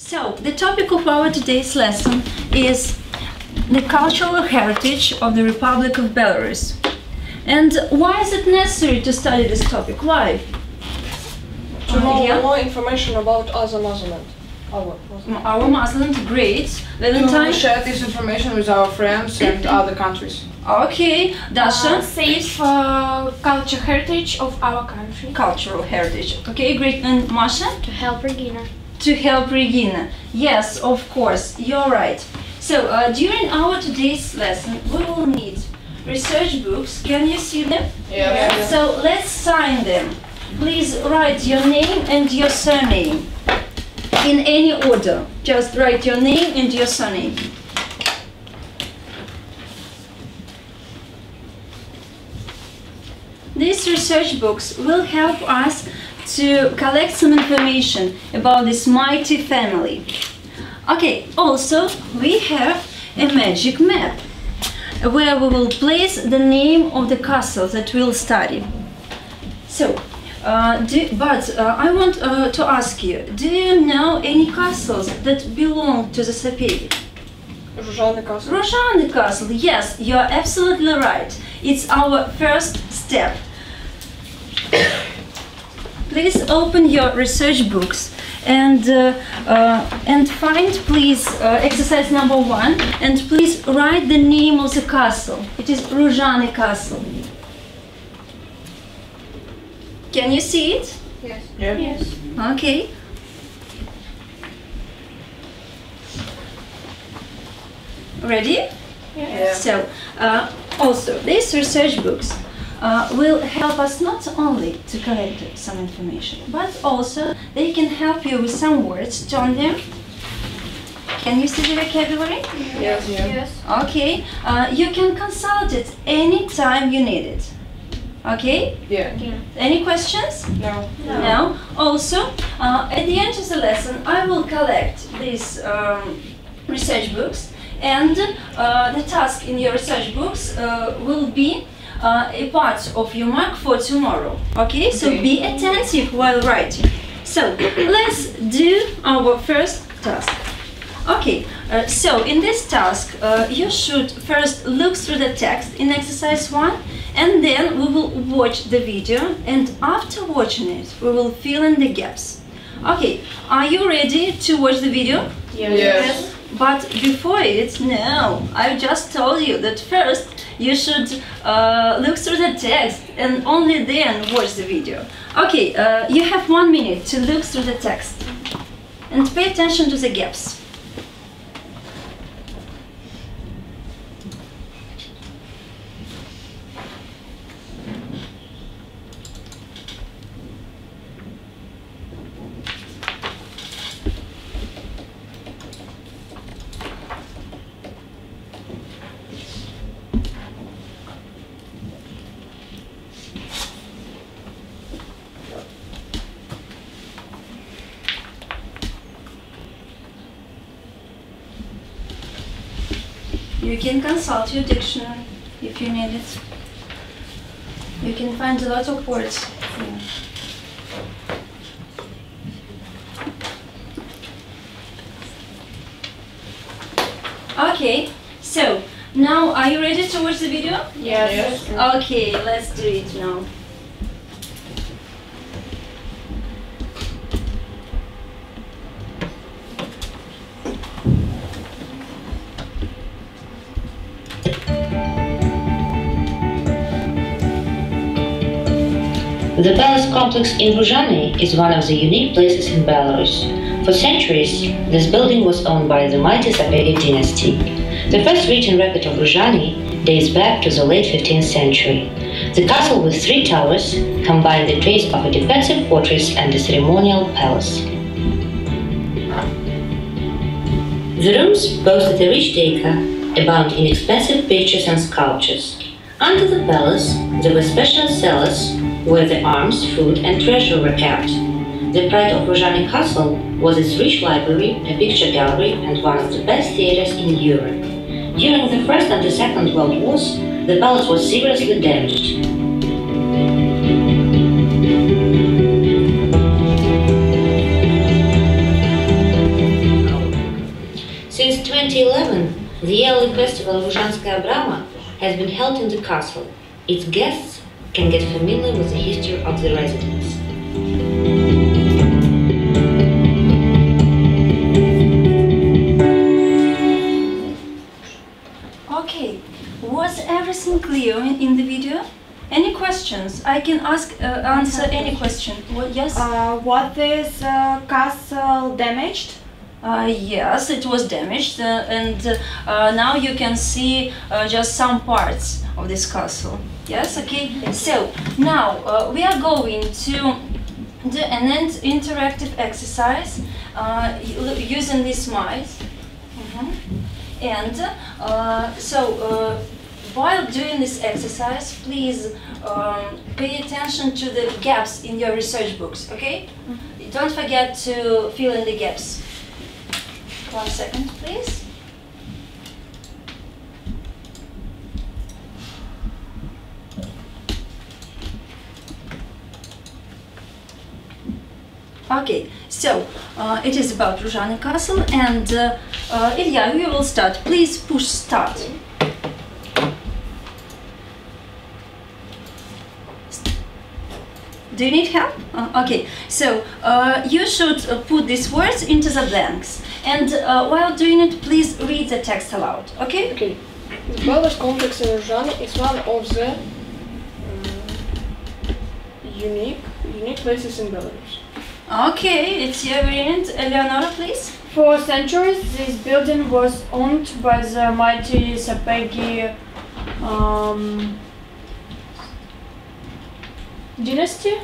So, the topic of our today's lesson is the cultural heritage of the Republic of Belarus. And why is it necessary to study this topic? Why? To know more information about other Muslims. Our Muslims, great. Valentine? To share this information with our friends and other countries. Okay, Dasha? Safe culture heritage of our country. Cultural heritage. Okay, great. And Masha? To help Regina. To help Regina. Yes, of course, you're right. So, during our today's lesson, we will need research books. Can you see them? Yes. So, let's sign them. Please write your name and your surname. In any order. Just write your name and your surname. These research books will help us to collect some information about this mighty family. Okay, also we have a magic map where we will place the name of the castle that we'll study. So, I want to ask you, do you know any castles that belong to the Sapegi? Różany Castle. Różany Castle, yes, you're absolutely right. It's our first step. Please open your research books and find, please, exercise number 1, and please write the name of the castle. It is Różany Castle. Can you see it? Yes. Yeah. Yes. Okay. Ready? Yes. So, also, these research books will help us not only to collect some information, but also they can help you with some words. Turn them. Can you see the vocabulary? Yes. Yes. Okay. You can consult it anytime you need it. Okay? Yeah. Any questions? No. No. Also, at the end of the lesson, I will collect these research books, and the task in your research books will be a part of your mark for tomorrow. Okay? So be attentive while writing. So let's do our first task. Okay, so in this task, you should first look through the text in exercise 1, and then we will watch the video, and after watching it, we will fill in the gaps. Okay, are you ready to watch the video? Yes. But before it, no, I just told you that first you should look through the text and only then watch the video. Okay, you have 1 minute to look through the text and pay attention to the gaps. You can consult your dictionary if you need it. You can find a lot of words here. Okay, so now are you ready to watch the video? Yes. Okay, let's do it now. The palace complex in Różany is one of the unique places in Belarus. For centuries, this building was owned by the mighty Sapegi dynasty. The first written record of Różany dates back to the late 15th century. The castle with 3 towers combined the traits of a defensive fortress and a ceremonial palace. The rooms boasted a rich decor, abound in expensive pictures and sculptures. Under the palace, there were special cellars where the arms, food and treasure were kept. The pride of Różany Castle was its rich library, a picture gallery and one of the best theaters in Europe. During the First and the Second World Wars, the palace was seriously damaged. 2011, the yearly festival of Uzhanskaya Brama has been held in the castle. Its guests can get familiar with the history of the residence. Okay, was everything clear in the video? Any questions? I can answer any question. Yes? Was this castle damaged? Yes, it was damaged, and now you can see just some parts of this castle. Yes, okay. So now we are going to do an interactive exercise using these mice. And while doing this exercise, please pay attention to the gaps in your research books. Okay? Don't forget to fill in the gaps. 1 second, please. Okay, so it is about Ruzhany Castle, and Ilya, we will start. Please push start. Do you need help? Okay, so you should put these words into the blanks, and while doing it, please read the text aloud. Okay? Okay. The palace complex in Ruzhany is one of the unique places in Belarus. Okay, it's your variant. Eleonora, please. For centuries, this building was owned by the mighty Sapegi dynasty.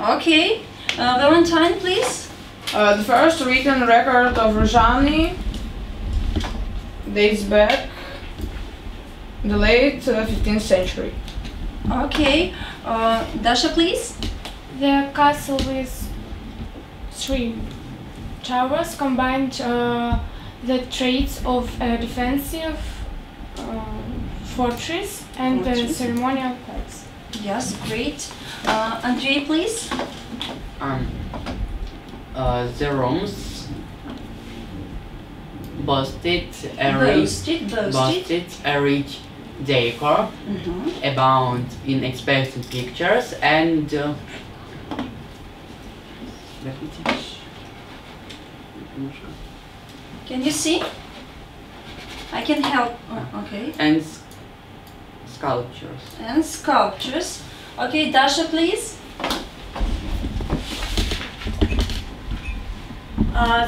Okay, Valentine, please. The first written record of Ruzhany dates back the late 15th century. Okay, Dasha, please. The castle with 3 towers combined the traits of a defensive fortress and a ceremonial palace. Yes, great. Andrei, please. The rooms boasted a rich decor, abound in expensive pictures, and Can you see? I can help. Okay. and sculptures. And sculptures. Okay, Dasha, please.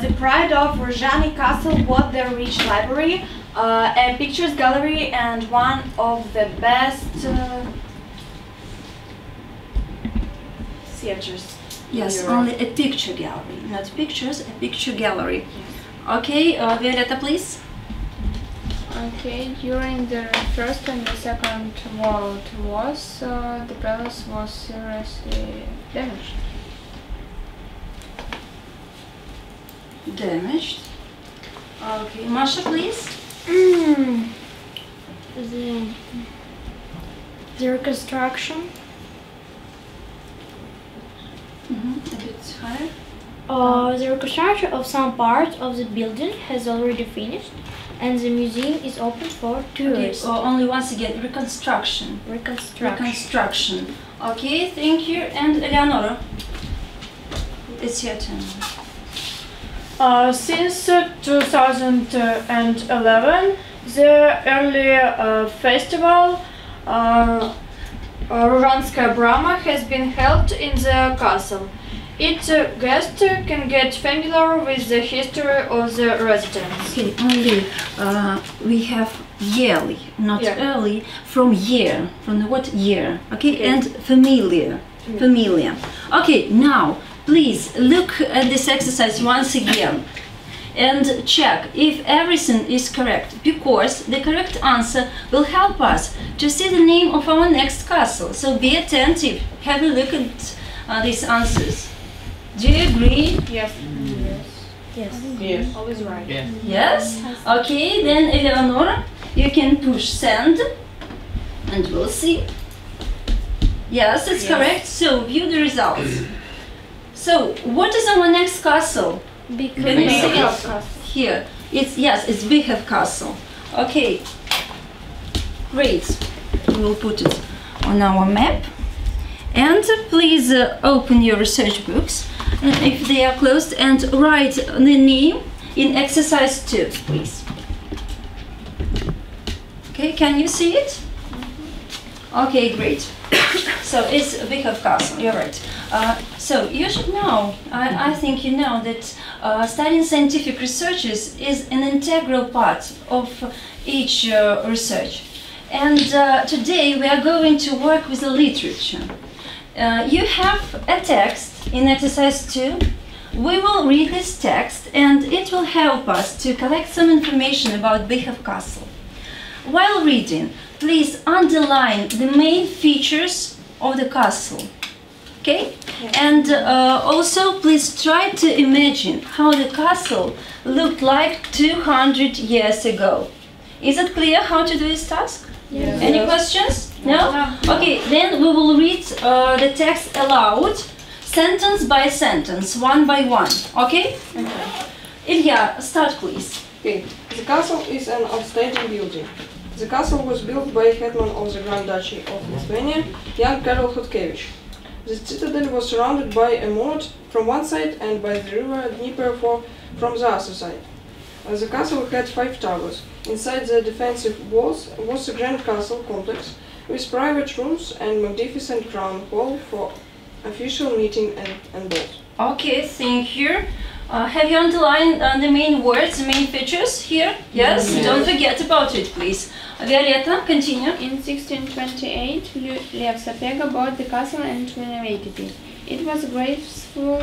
The pride of Ruzhany Castle was their rich library, a pictures gallery, and one of the best theaters. Yes, only a picture gallery, not pictures, a picture gallery. Okay, Violetta, please. Okay, during the First and the Second World Wars, the palace was seriously damaged. Damaged. Okay, Masha, please. The reconstruction. A bit higher. The reconstruction of some part of the building has already finished, and the museum is open for tourists. Okay, only once again, reconstruction. Reconstruction. Okay, thank you. And Eleonora, it's your turn. Since 2011, the early festival Ruzhanskaya Brama has been held in the castle. Its guests can get familiar with the history of the residence. Okay, only we have yearly, not early, from year. From the what year? Okay, and familiar. Okay, now please look at this exercise once again and check if everything is correct, because the correct answer will help us to see the name of our next castle. So be attentive, have a look at these answers. Do you agree? Yes. Yes. Always right. Yes. Yes? Okay, then Eleonora, you can push send and we'll see. Yes, it's correct. So view the results. So what is our next castle? Can you see it? Here. It's Bychev Castle. Okay, great. We will put it on our map. And please open your research books if they are closed and write the name in exercise 2, please. Okay, can you see it? Okay, great. So it's Bychev Castle, you're right. So you should know, I think you know that studying scientific researches is an integral part of each research. And today we are going to work with the literature. You have a text in exercise 2. We will read this text and it will help us to collect some information about Bychev Castle. While reading, please underline the main features of the castle. Okay? And also please try to imagine how the castle looked like 200 years ago. Is it clear how to do this task? Yes. Any questions? No? Okay, then we will read the text aloud, sentence by sentence, one by one. Okay? Ilya, start please. Okay. The castle is an outstanding building. The castle was built by Hetman of the Grand Duchy of Lithuania, young Karol Chodkiewicz. The citadel was surrounded by a moat from one side and by the river Dnieper from the other side. The castle had 5 towers. Inside the defensive walls was a grand castle complex with private rooms and magnificent crown hall for official meeting and balls. Okay, thank you. Have you underlined the main words, the main features here? Yes? Don't forget about it, please. Violetta, continue. In 1628, Lev Sapega bought the castle and renovated it. It was a graceful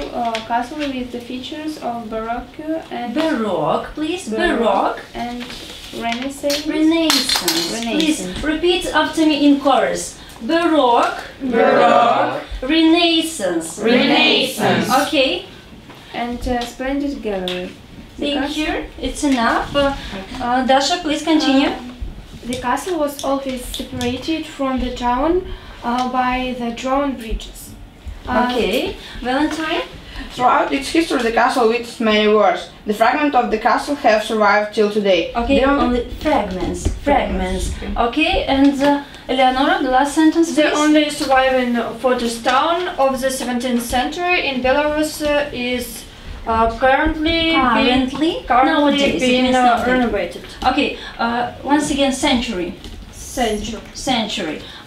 castle with the features of Baroque and... Baroque, please. Baroque. And Renaissance. Renaissance. Please repeat after me in chorus. Baroque. Baroque. Renaissance. Renaissance. Okay. And splendid gallery. Thank you. It's enough. Dasha, please continue. The castle was always separated from the town by the drawn bridges. Okay. Valentine? Throughout its history, the castle witnessed many wars. The fragments of the castle have survived till today. Okay, only fragments. Okay, and Eleonora, the last sentence, please. The only surviving fortress town of the 17th century in Belarus is currently nowadays being renovated. Okay, once again, century.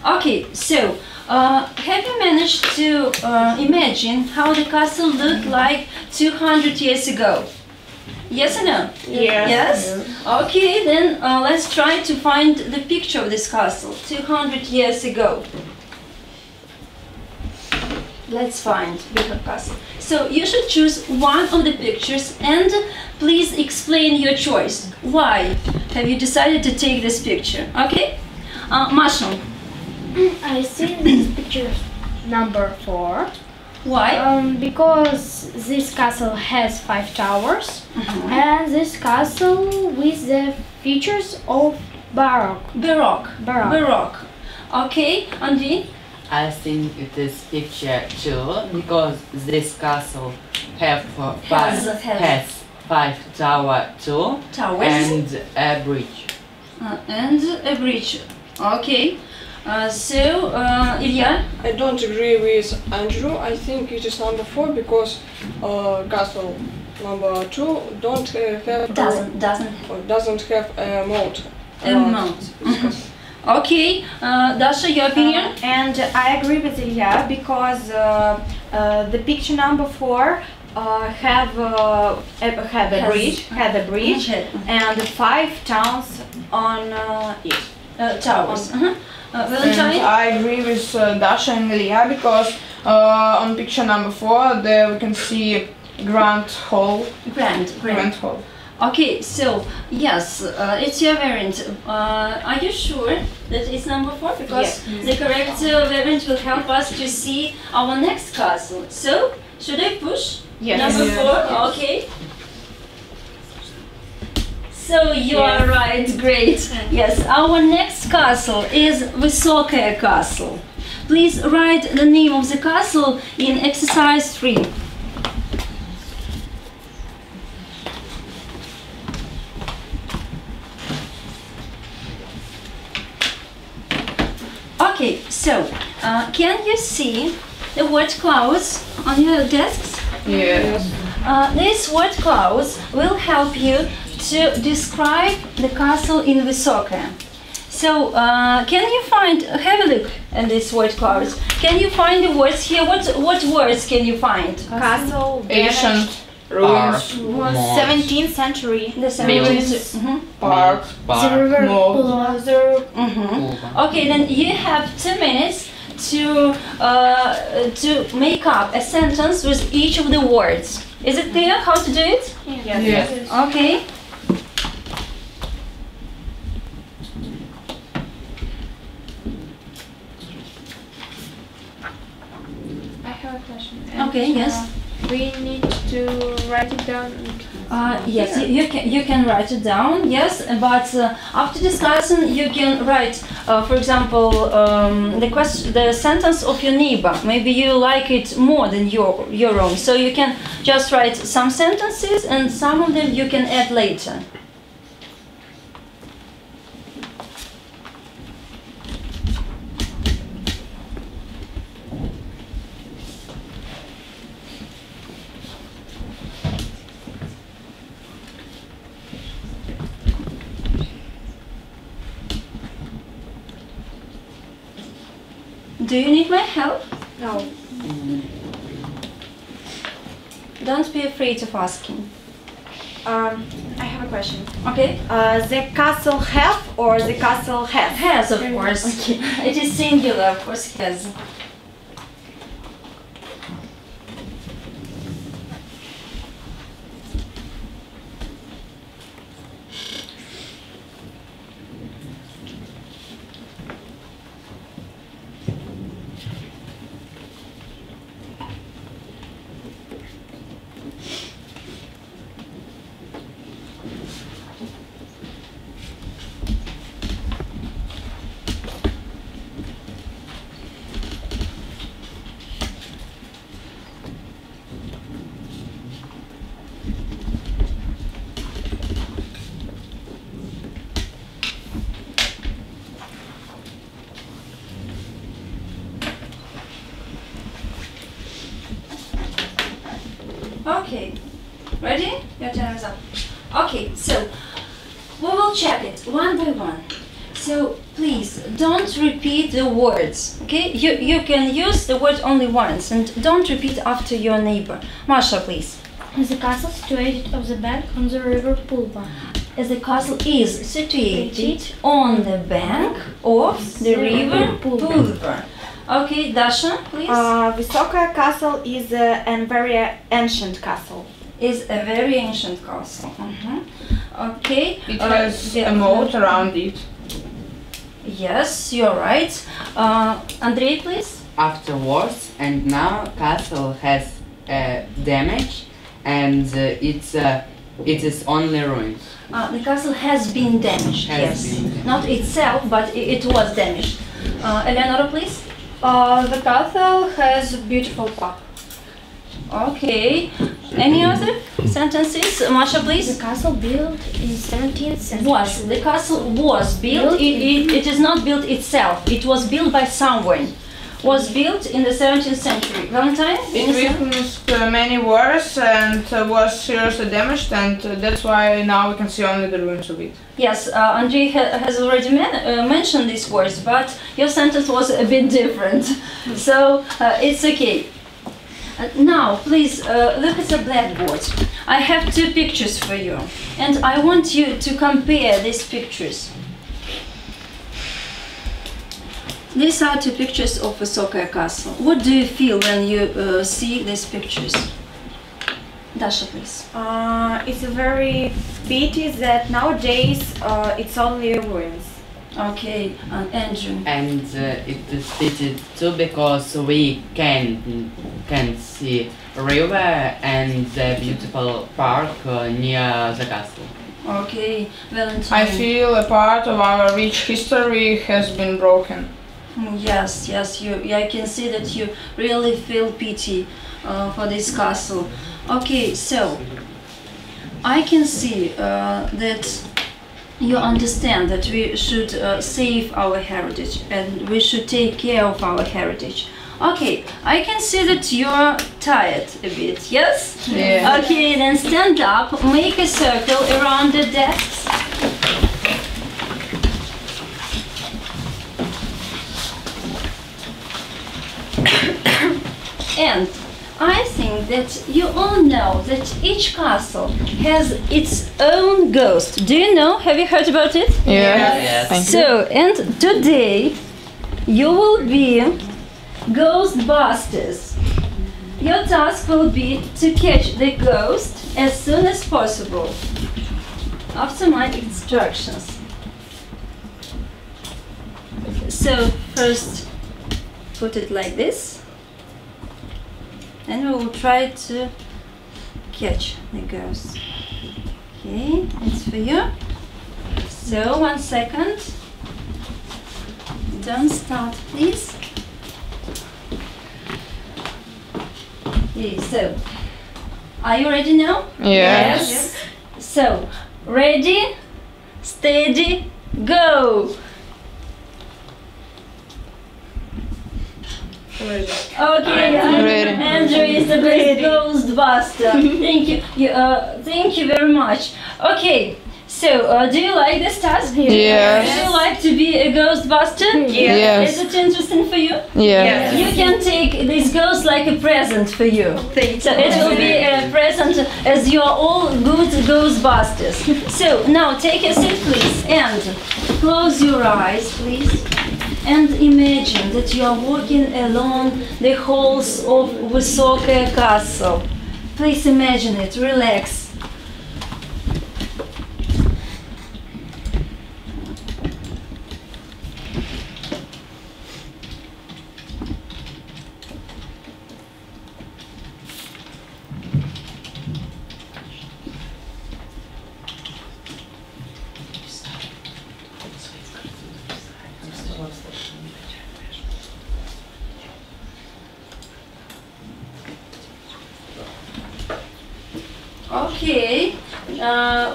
Okay, so have you managed to imagine how the castle looked like 200 years ago? Yes or no? Yes? Okay, then let's try to find the picture of this castle 200 years ago. Let's find Bychev Castle. So you should choose one of the pictures and please explain your choice. Why have you decided to take this picture? Okay? Masha. I see this picture number 4. Why? Because this castle has 5 towers and this castle with the features of Baroque. Okay, Andy? I think it is picture 2 because this castle has 5 towers and a bridge. Okay. So, Ilya? I don't agree with Andrew. I think it is number 4 because castle number 2 doesn't have a moat. Okay, Dasha, your opinion? And I agree with Ilya because the picture number 4 have a bridge and 5 towns on it. Towers. Valentine? I agree with Dasha and Ilya because on picture number 4 there we can see grand hall. Grand hall. Okay, so yes, it's your variant. Are you sure that it's number 4? Because the correct variant will help us to see our next castle. So, should I push? Yes. Number 4? Okay. So you are right, great. Yes, our next castle is Vysokaya Castle. Please write the name of the castle in exercise 3. So, can you see the word clouds on your desks? Yes. These word clouds will help you to describe the castle in Vysoké. So, can you have a look at these word clouds? Can you find the words here? What words can you find? Castle, Ancient ruins. 17th century. The 17th. Park. The river Moat. Okay, then you have 2 minutes to make up a sentence with each of the words. Is it clear how to do it? Yes. Okay. I have a question. Okay, yes. We need to write it down. Yes, you can write it down. Yes, but after discussion, you can write, for example, the sentence of your neighbor. Maybe you like it more than your own, so you can just write some sentences, and some of them you can add later. Do you need my help? No. Don't be afraid of asking. I have a question. Okay? The castle have or the castle has? Has, of course. It is singular, of course, has. Okay, ready? Your time is up. Okay, so we will check it one by one. So please don't repeat the words, okay? You can use the word only once and don't repeat after your neighbor. Masha, please. The castle situated on the bank on the river Pulva. As the castle is situated on the bank of the river Pulva. Okay, Dasha, please. Vysoká castle is a very ancient castle. Is a very ancient castle. Okay. It has a moat around it. Yes, you're right. Andrei, please. Afterwards, and now castle has damage, and it is only ruins. The castle has been damaged. Not itself, but it was damaged. Eleonora, please. The castle has a beautiful park. Okay. Any other sentences? Masha, please. The castle built in 17th century. The castle was built. It is not built itself. It was built by someone. Was built in the 17th century. Valentine? It witnessed many wars and was seriously damaged, and that's why now we can see only the ruins of it. Yes, Andrei has already mentioned these words, but your sentence was a bit different. So it's okay. Now, please look at the blackboard. I have 2 pictures for you, and I want you to compare these pictures. These are 2 pictures of Vysoké castle. What do you feel when you see these pictures? Dasha, please. It's a very pity that nowadays it's only ruins. Okay, Andrew. And it is pity too because we can see river and the beautiful park near the castle. Okay, Valentine. I feel a part of our rich history has been broken. Yes, I can see that you really feel pity for this castle. Okay, so I can see that you understand that we should save our heritage and we should take care of our heritage. Okay, I can see that you're tired a bit, yes? Yeah. Okay, then stand up, make a circle around the desks. And I think that you all know that each castle has its own ghost. Do you know? Have you heard about it? Yes. Thank you. So, and today you will be Ghostbusters. Your task will be to catch the ghost as soon as possible after my instructions. So, first put it like this, and we will try to catch the ghost. Okay, it's for you. So, 1 second. Don't start, please. Okay, so, are you ready now? Yes. So, ready, steady, go! Okay, Ready. Andrew is the best Ghostbuster. Thank you very much. Okay, so do you like this task? Yes. Do you like to be a Ghostbuster? Yes. Is it interesting for you? Yes. You can take this ghost like a present for you. So it will be a present as you are all good Ghostbusters. So now take a seat, please, and close your eyes, please. And imagine that you are walking along the halls of Vysoké Castle. Please imagine it, relax. Okay,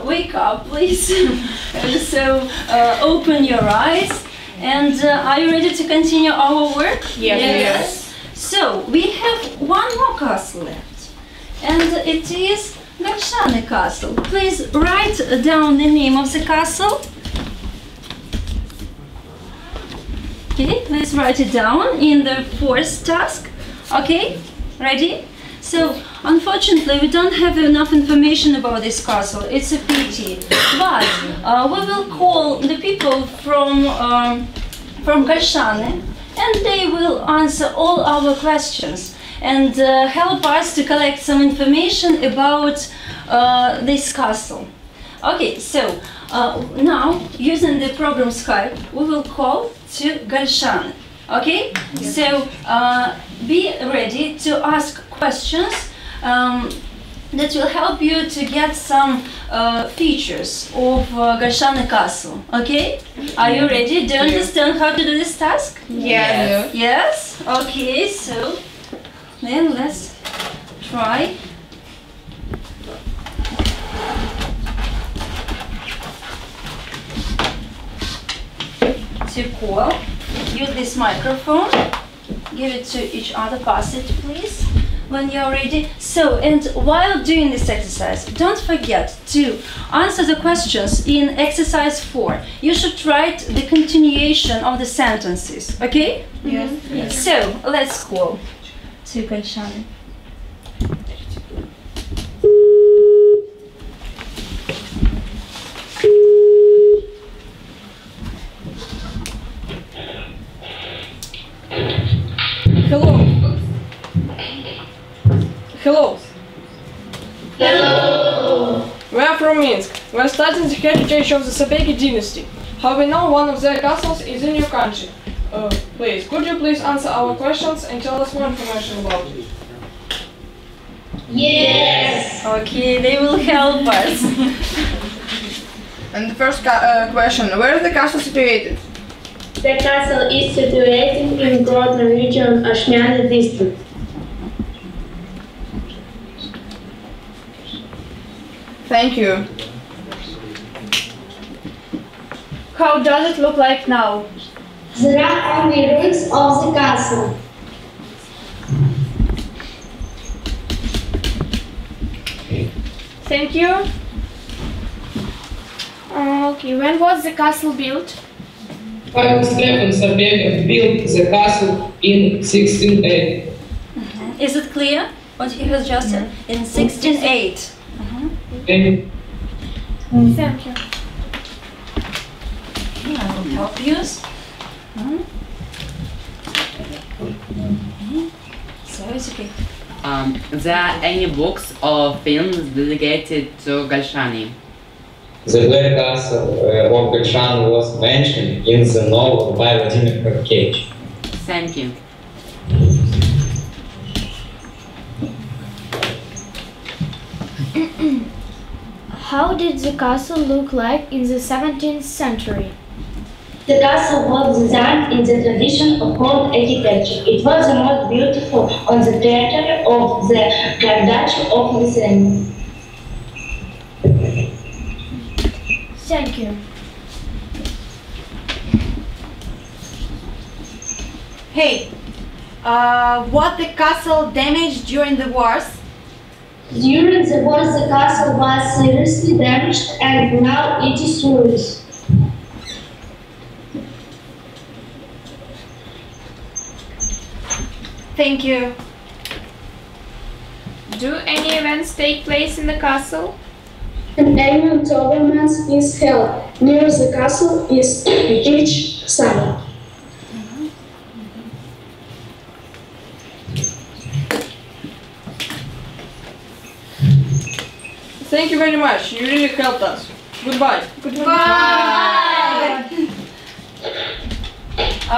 wake up, please. So, open your eyes. And are you ready to continue our work? Yes. So, we have one more castle left. And it is Galshane Castle. Please write down the name of the castle. Okay, let's write it down in the fourth task. Okay, ready? So, unfortunately, we don't have enough information about this castle. It's a pity. But we will call the people from Galshane, and they will answer all our questions and help us to collect some information about this castle. Okay, so now, using the program Skype, we will call to Galshane. Okay? Yes. So, be ready to ask questions that will help you to get some features of Galshane Castle. Okay? Are you ready? Do you understand how to do this task? Yes. Yes? Okay, so then let's try. To call. Use this microphone. Give it to each other. Pass it, please, when you're ready. So, and while doing this exercise, don't forget to answer the questions in exercise 4. You should write the continuation of the sentences. Okay? Yes. So, let's call to Galshane. Hello. Hello. Hello. We are from Minsk. We are studying the heritage of the Sapegi dynasty. How we know one of their castles is in your country. Please, could you please answer our questions and tell us more information about it? Yes. Okay, they will help us. And the first question, where is the castle situated? The castle is situated in Grodno region, Ashmiany district. Thank you. How does it look like now? There are only ruins of the castle. Thank you. Okay, when was the castle built? Karl Stefan Sapega built the castle in 1608. Is it clear what he has just said? In 1608. And Thank you. I will help you. So it's okay. There are any books or films dedicated to Galshani? The Black Castle of Galshan was mentioned in the novel by Vladimir Kharkevich. Thank you. How did the castle look like in the 17th century? The castle was designed in the tradition of old architecture. It was the most beautiful on the territory of the Grand Duchy of Lithuania. Thank you. Hey, what the castle damaged during the wars? During the wars, the castle was seriously damaged and now it is ruinous. Thank you. Do any events take place in the castle? An annual tournament is held. Near the castle is each summer. Thank you very much. You really helped us. Goodbye. Bye.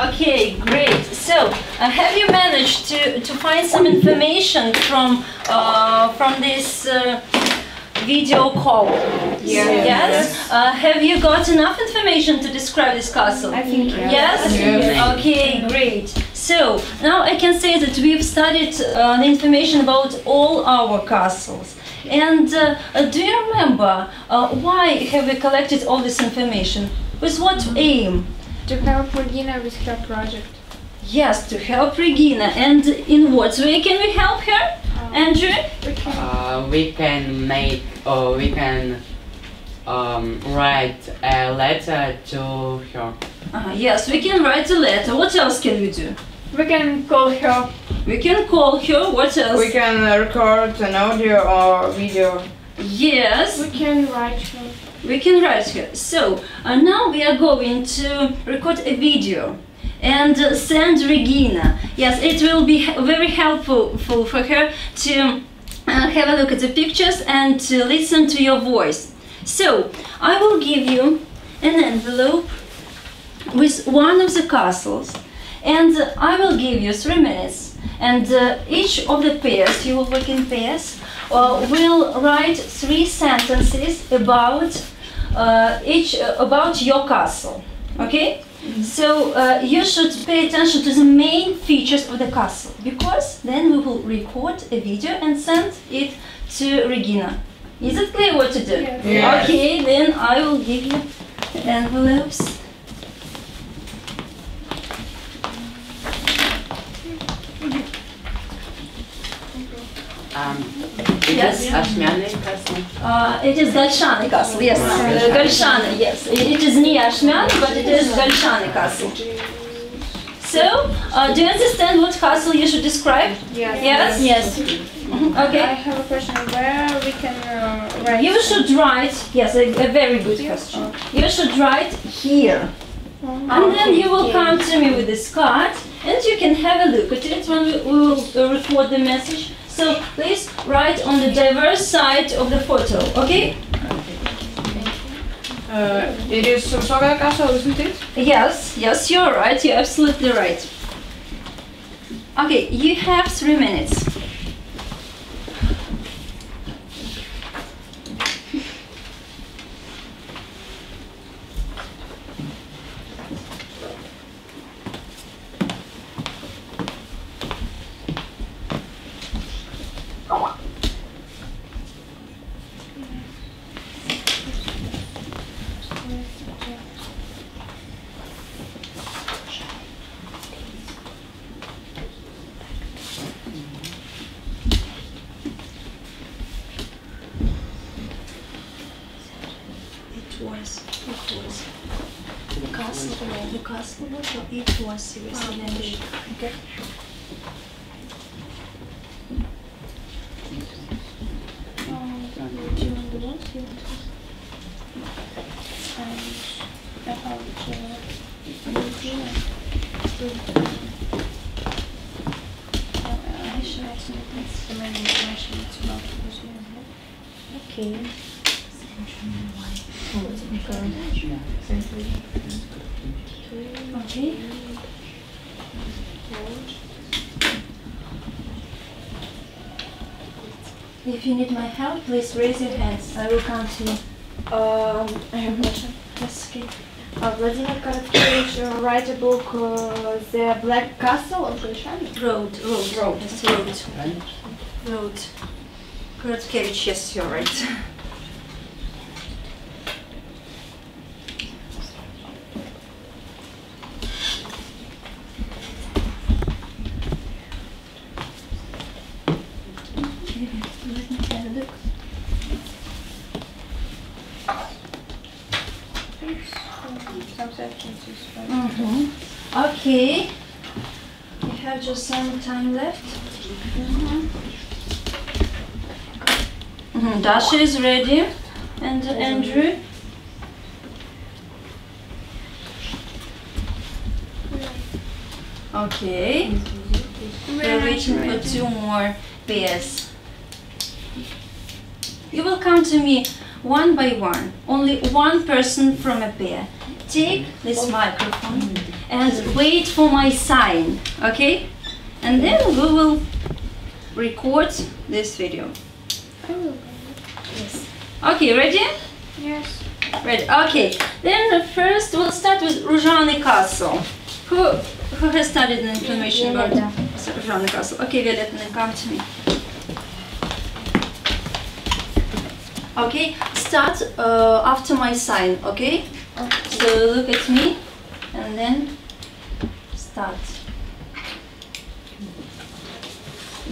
Okay, great. So, have you managed to find some information from this video call? Yes. Have you got enough information to describe this castle? I think yes. Yes. Okay, great. So now I can say that we've studied the information about all our castles. And do you remember why have we collected all this information? With what aim? To help Regina with her project. Yes, to help Regina. And in what way can we help her, Andrew? We can make, or we can write a letter to her. Yes, we can write a letter. What else can we do? We can call her. We can call her. What else? We can record an audio or video. Yes. We can write her. We can write her. So now we are going to record a video and send Regina. Yes, it will be very helpful for her to have a look at the pictures and to listen to your voice. So I will give you an envelope with one of the castles, and I will give you 3 minutes. And each of the pairs, you will work in pairs, will write 3 sentences about about your castle. Okay? So you should pay attention to the main features of the castle, because then we will record a video and send it to Regina. Is it clear what to do? Yes. Yes. Okay, then I will give you envelopes. Yes. Ashmiany castle. It is Galshani castle, yes. Galshani, yes. It is near Ashmiany, but it is Galshani castle. So, do you understand what castle you should describe? Yes. Yes? Okay. I have a question. Where we can write? You should write, yes, a very good question. You should write here. And then you will come to me with this card, and you can have a look at it when we will record the message. So please write on the diverse side of the photo, okay? It is Soga Castle, isn't it? Yes, you're right, you're absolutely right. Okay, you have 3 minutes. was. The castle was, or it was seriously damaged. Okay. Okay. Okay. If you need my help, please raise your hands. I will count to you. I have a question. Yes, okay. Vladimir Karatkevich write a book, The Black Castle of Gulshani? Road. Yes, road. Karatkevich, yes, you're right. Let me have a look. Okay. We have just some time left. Dasha is ready. And Andrew. Okay. We're waiting for 2 more pairs. You will come to me one by one. Only one person from a pair. Take this microphone and wait for my sign, okay? And then we will record this video. Yes. Okay, ready? Yes. Ready. Okay. Then first we'll start with Ruzhany Castle. Who has studied the information about Ruzhany Castle? Okay, Violetta, then come to me. Okay, start after my sign, okay? So look at me and then start.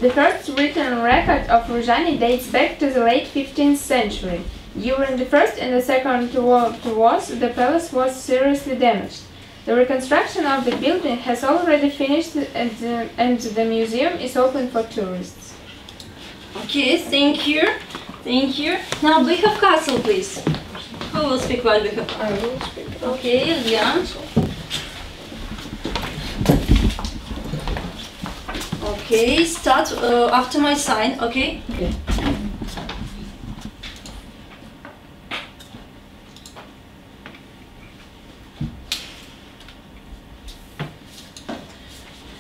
The first written record of Ruzhany dates back to the late 15th century. During the First and the Second World Wars, the palace was seriously damaged. The reconstruction of the building has already finished and the museum is open for tourists. Okay, thank you. Thank you. Now Bychov Castle, please. Who will speak about Bychov? I will speak. Okay, Ilya. Okay, start after my sign, okay? Okay.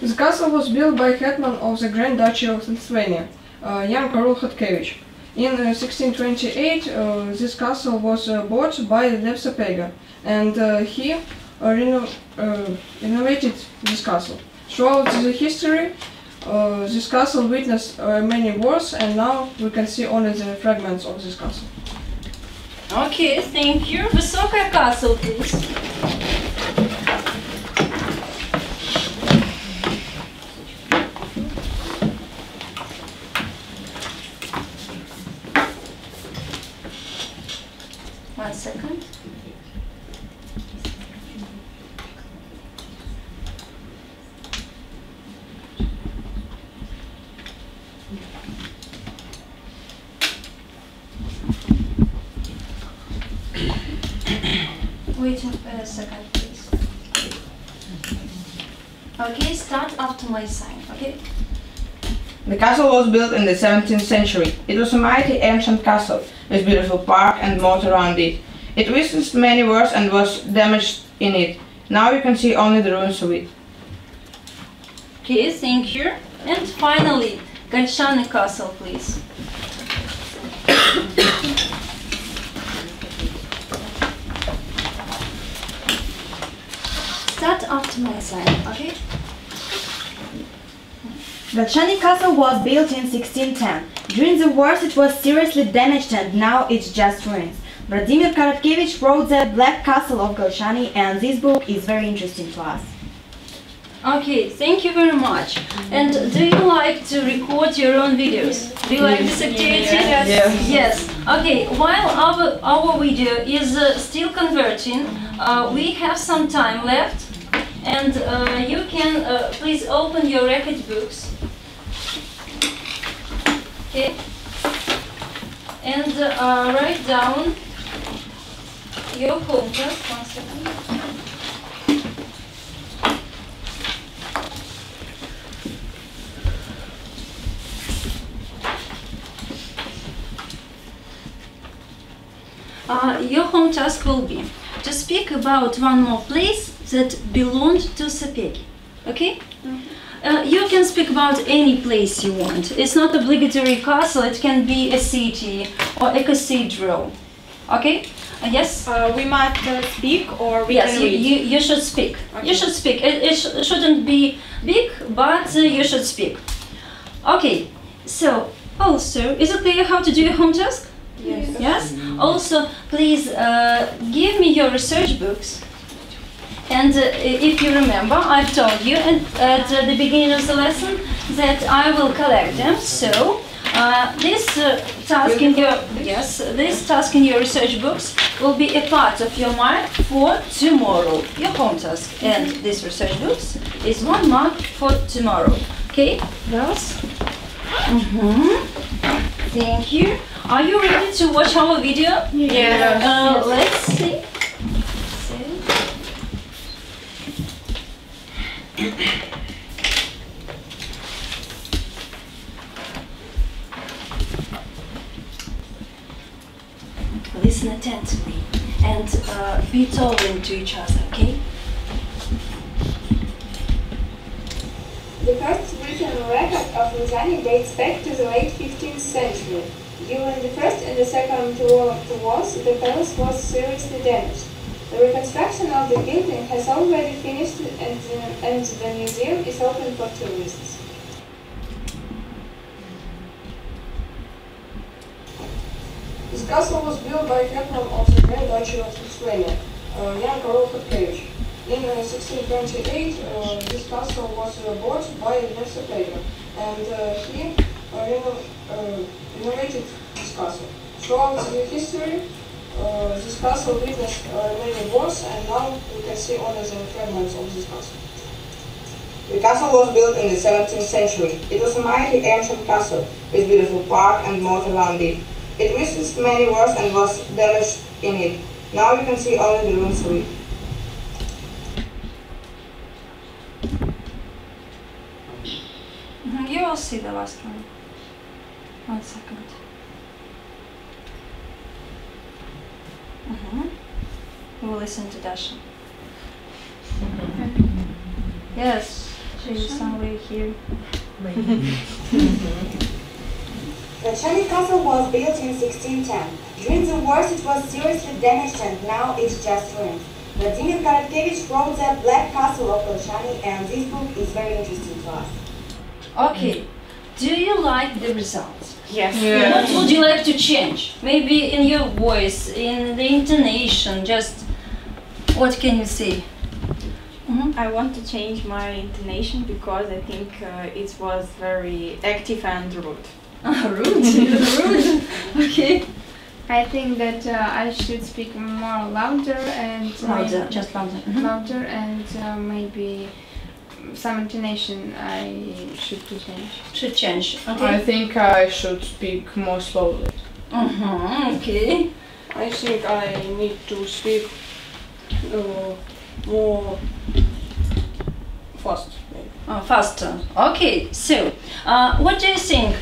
The castle was built by hetman of the Grand Duchy of Lithuania, Jan Karol Chodkevich. In 1628, this castle was bought by Lev Sapega, and he renovated this castle. Throughout the history, this castle witnessed many wars, and now we can see only the fragments of this castle. Okay, thank you. Высокая Castle, please. One second. Wait a second, please. Okay, start after my sign, okay? The castle was built in the 17th century. It was a mighty ancient castle with beautiful park and moat around it. It witnessed many wars and was damaged in it. Now you can see only the ruins of it. Okay, thank you. And finally, Gulshany Castle, please. Start after my sign, okay? Gulshany Castle was built in 1610. During the wars it was seriously damaged and now it's just ruins. Vladimir Karatkevich wrote The Black Castle of Gulshany and this book is very interesting to us. Okay, thank you very much. And do you like to record your own videos? Do you like this activity? Yes. Okay, while our video is still converting, we have some time left, and you can please open your record books. Okay. And write down your homework. 1 second. Your home task will be to speak about one more place that belonged to Sapegi. Okay? You can speak about any place you want. It's not obligatory castle, it can be a city or a cathedral. Okay? Yes? We might speak or we yes, can read. You should speak. Okay. You should speak. It shouldn't be big, but you should speak. Okay, so also, is it clear how to do your home task? Yes. Yes? Also, please give me your research books. And if you remember, I've told you at the beginning of the lesson that I will collect them. So this task in your research books will be a part of your mark for tomorrow, your home task. And this research books is 1 mark for tomorrow. Okay, girls? Thank you. Are you ready to watch our video? Yeah. Let's see. Listen attentively and be tolerant to each other, okay? The first written record of Lausanne dates back to the late 15th century. During the First and the Second World Wars, the palace was seriously damaged. The reconstruction of the building has already finished and the museum is open for tourists. This castle was built by Hetman of the Grand Duchy of Lithuania, Jan Karol Chodkiewicz. In 1628, this castle was bought by Sapegi, and he renovated this castle. Throughout the history, this castle witnessed many wars, and now we can see only the fragments of this castle. The castle was built in the 17th century. It was a mighty ancient castle with beautiful park and moat around it. It witnessed many wars and was damaged in it. Now you can see only the ruins of it. You will see the last one. 1 second. We will listen to Dasha. Yes, she's somewhere here. The Shani castle was built in 1610. During the wars it was seriously damaged and now it's just ruins. Vladimir Karatkevich wrote The Black Castle of Shani, and this book is very interesting to us. Okay, do you like the results? Yes. What would you like to change? Maybe in your voice, in the intonation, just what can you say? I want to change my intonation because I think it was very active and rude. Rude? Rude? Okay. I think that I should speak more louder and Louder, just louder. louder and maybe some intonation I should change. Should change. Okay. I think I should speak more slowly. Okay. I think I need to speak more fast. Faster. Okay, so what do you think?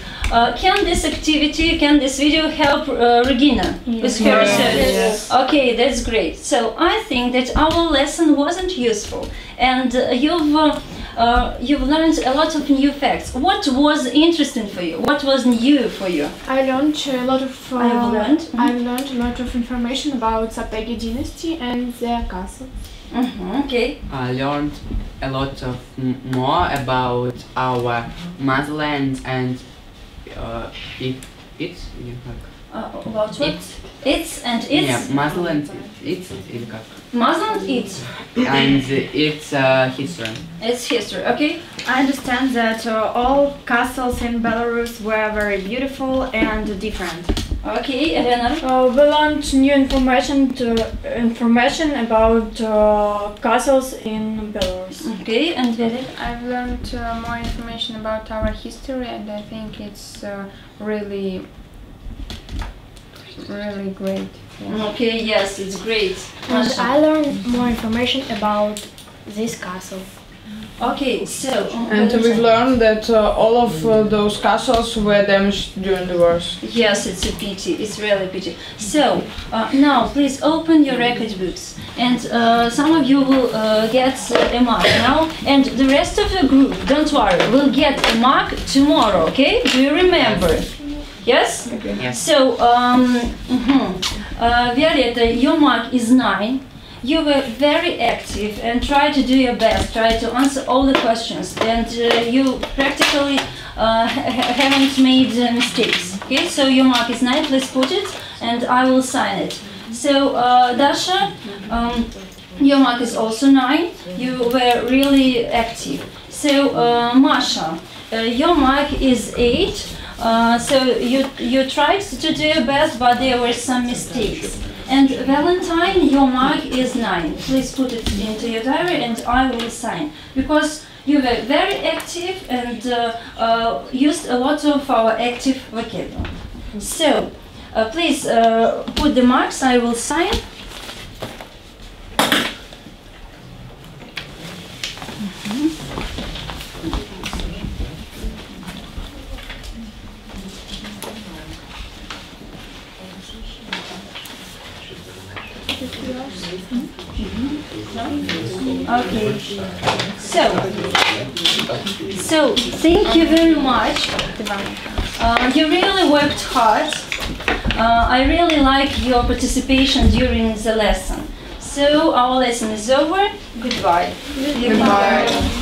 Can this activity, can this video help Regina with her research? Yes. Okay, that's great. So I think that our lesson wasn't useful, and you've learned a lot of new facts. What was interesting for you? What was new for you? I learned a lot of. I've learned. I've learned a lot of information about Sapegi dynasty and their castle. Okay. I learned a lot of more about our motherland and about what? It's and it's. Yeah, muzzle and it's или как? Muzzle and it's. And it's history. It's history. Okay. I understand that all castles in Belarus were very beautiful and different. Okay, Elena. We learned new information about castles in Belarus. Okay, and Velik? I've learned more information about our history, and I think it's really great. Yeah. Okay, yes, it's great. And I learned more information about this castle. Okay, so... And we've learned that all of those castles were damaged during the wars. Yes, it's a pity. It's really a pity. So, now please open your record books. And some of you will get a mark now. And the rest of the group, don't worry, will get a mark tomorrow, okay? Do you remember? Yes? Okay. Yes. So, Violetta, your mark is 9. You were very active and tried to do your best, tried to answer all the questions, and you practically haven't made mistakes. Okay, so your mark is 9. Please put it, and I will sign it. So, Dasha, your mark is also 9. You were really active. So, Masha, your mark is 8. So you tried to do your best, but there were some mistakes. And Valentine, your mark is 9. Please put it into your diary and I will sign. Because you were very active and used a lot of our active vocabulary. So, please put the marks, I will sign. Okay, so thank you very much. You really worked hard. I really like your participation during the lesson. So our lesson is over. Goodbye. Goodbye.